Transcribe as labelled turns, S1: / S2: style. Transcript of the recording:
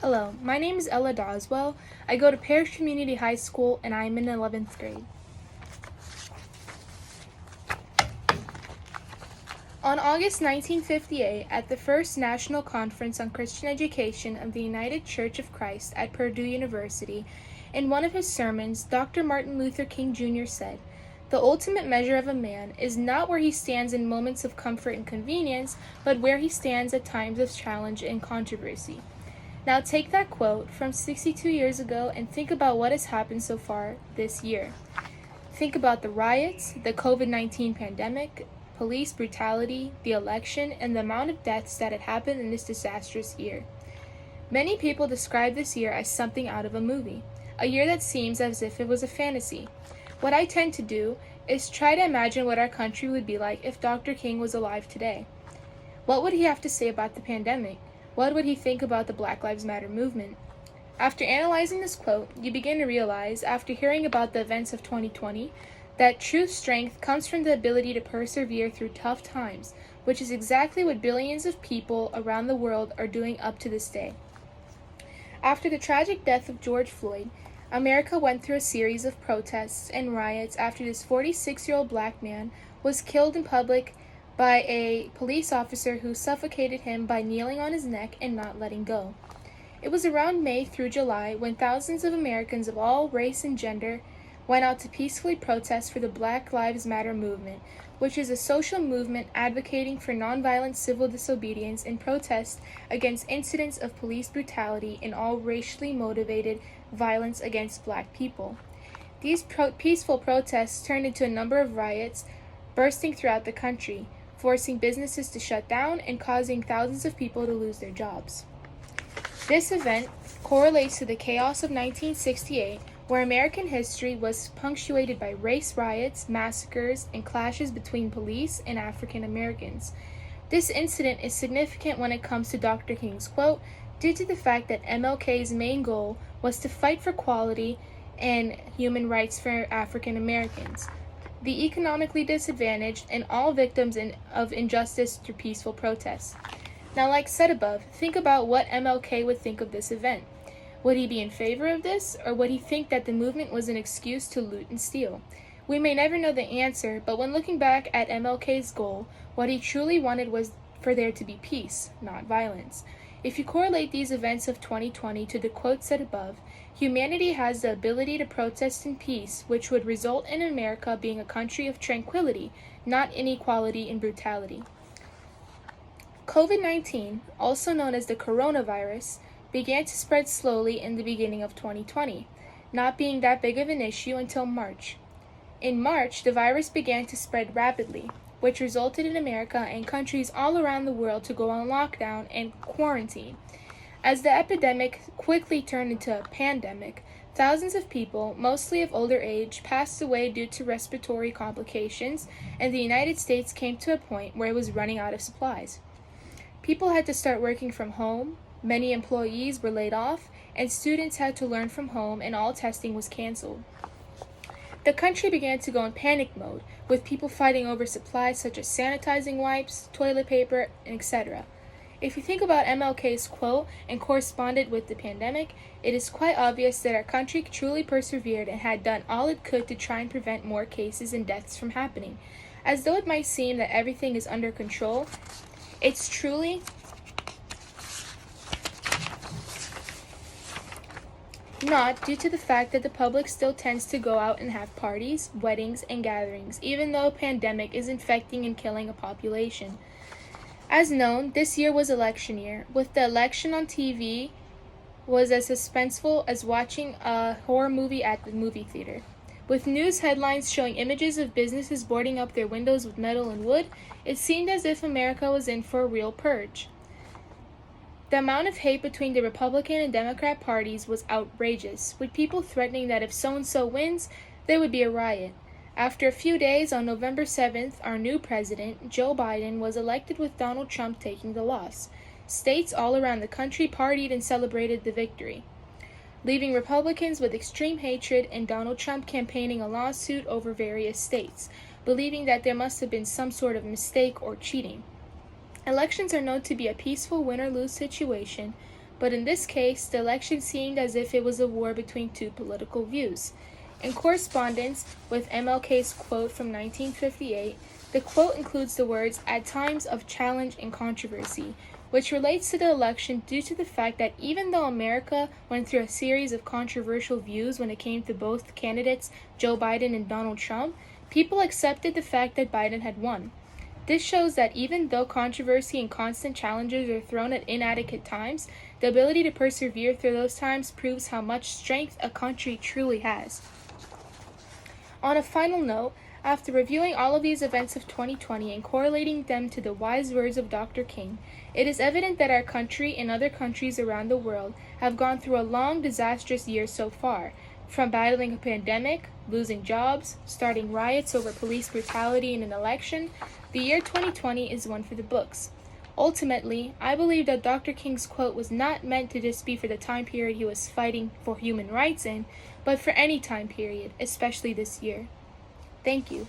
S1: Hello, my name is Ella Doswell. I go to Parish Community High School and I am in 11th grade. On August 1958, at the First National Conference on Christian Education of the United Church of Christ at Purdue University, in one of his sermons, Dr. Martin Luther King Jr. said, "The ultimate measure of a man is not where he stands in moments of comfort and convenience, but where he stands at times of challenge and controversy." Now take that quote from 62 years ago and think about what has happened so far this year. Think about the riots, the COVID-19 pandemic, police brutality, the election, and the amount of deaths that had happened in this disastrous year. Many people describe this year as something out of a movie, a year that seems as if it was a fantasy. What I tend to do is try to imagine what our country would be like if Dr. King was alive today. What would he have to say about the pandemic? What would he think about the Black Lives Matter movement? After analyzing this quote, you begin to realize, after hearing about the events of 2020, that true strength comes from the ability to persevere through tough times, which is exactly what billions of people around the world are doing up to this day. After the tragic death of George Floyd, America went through a series of protests and riots after this 46-year-old black man was killed in public by a police officer who suffocated him by kneeling on his neck and not letting go. It was around May through July when thousands of Americans of all race and gender went out to peacefully protest for the Black Lives Matter movement, which is a social movement advocating for nonviolent civil disobedience and protest against incidents of police brutality and all racially motivated violence against black people. These peaceful protests turned into a number of riots bursting throughout the country, forcing businesses to shut down and causing thousands of people to lose their jobs. This event correlates to the chaos of 1968, where American history was punctuated by race riots, massacres, and clashes between police and African Americans. This incident is significant when it comes to Dr. King's quote, due to the fact that MLK's main goal was to fight for equality and human rights for African Americans, the economically disadvantaged, and all victims of injustice through peaceful protests. Now, like said above, think about what MLK would think of this event. Would he be in favor of this, or would he think that the movement was an excuse to loot and steal? We may never know the answer, but when looking back at MLK's goal, what he truly wanted was for there to be peace, not violence. If you correlate these events of 2020 to the quote said above, humanity has the ability to protest in peace, which would result in America being a country of tranquility, not inequality and brutality. COVID-19, also known as the coronavirus, began to spread slowly in the beginning of 2020, not being that big of an issue until March. In March, the virus began to spread rapidly, which resulted in America and countries all around the world to go on lockdown and quarantine. As the epidemic quickly turned into a pandemic, thousands of people, mostly of older age, passed away due to respiratory complications, and the United States came to a point where it was running out of supplies. People had to start working from home, many employees were laid off, and students had to learn from home, and all testing was canceled. The country began to go in panic mode, with people fighting over supplies such as sanitizing wipes, toilet paper, etc. If you think about MLK's quote and correspond it with the pandemic, it is quite obvious that our country truly persevered and had done all it could to try and prevent more cases and deaths from happening. As though it might seem that everything is under control, it's truly not, due to the fact that the public still tends to go out and have parties, weddings, and gatherings, even though a pandemic is infecting and killing a population. As known, this year was election year, with the election on TV was as suspenseful as watching a horror movie at the movie theater. With news headlines showing images of businesses boarding up their windows with metal and wood, it seemed as if America was in for a real purge. The amount of hate between the Republican and Democrat parties was outrageous, with people threatening that if so-and-so wins, there would be a riot. After a few days, on November 7th, our new president, Joe Biden, was elected with Donald Trump taking the loss. States all around the country partied and celebrated the victory, leaving Republicans with extreme hatred and Donald Trump campaigning a lawsuit over various states, believing that there must have been some sort of mistake or cheating. Elections are known to be a peaceful win-or-lose situation, but in this case, the election seemed as if it was a war between two political views. In correspondence with MLK's quote from 1958, the quote includes the words, "at times of challenge and controversy," which relates to the election due to the fact that even though America went through a series of controversial views when it came to both candidates, Joe Biden and Donald Trump, people accepted the fact that Biden had won. This shows that even though controversy and constant challenges are thrown at inadequate times, the ability to persevere through those times proves how much strength a country truly has. On a final note, after reviewing all of these events of 2020 and correlating them to the wise words of Dr. King, it is evident that our country and other countries around the world have gone through a long, disastrous year so far, from battling a pandemic, losing jobs, starting riots over police brutality in an election. The year 2020 is one for the books. Ultimately, I believe that Dr. King's quote was not meant to just be for the time period he was fighting for human rights in, but for any time period, especially this year. Thank you.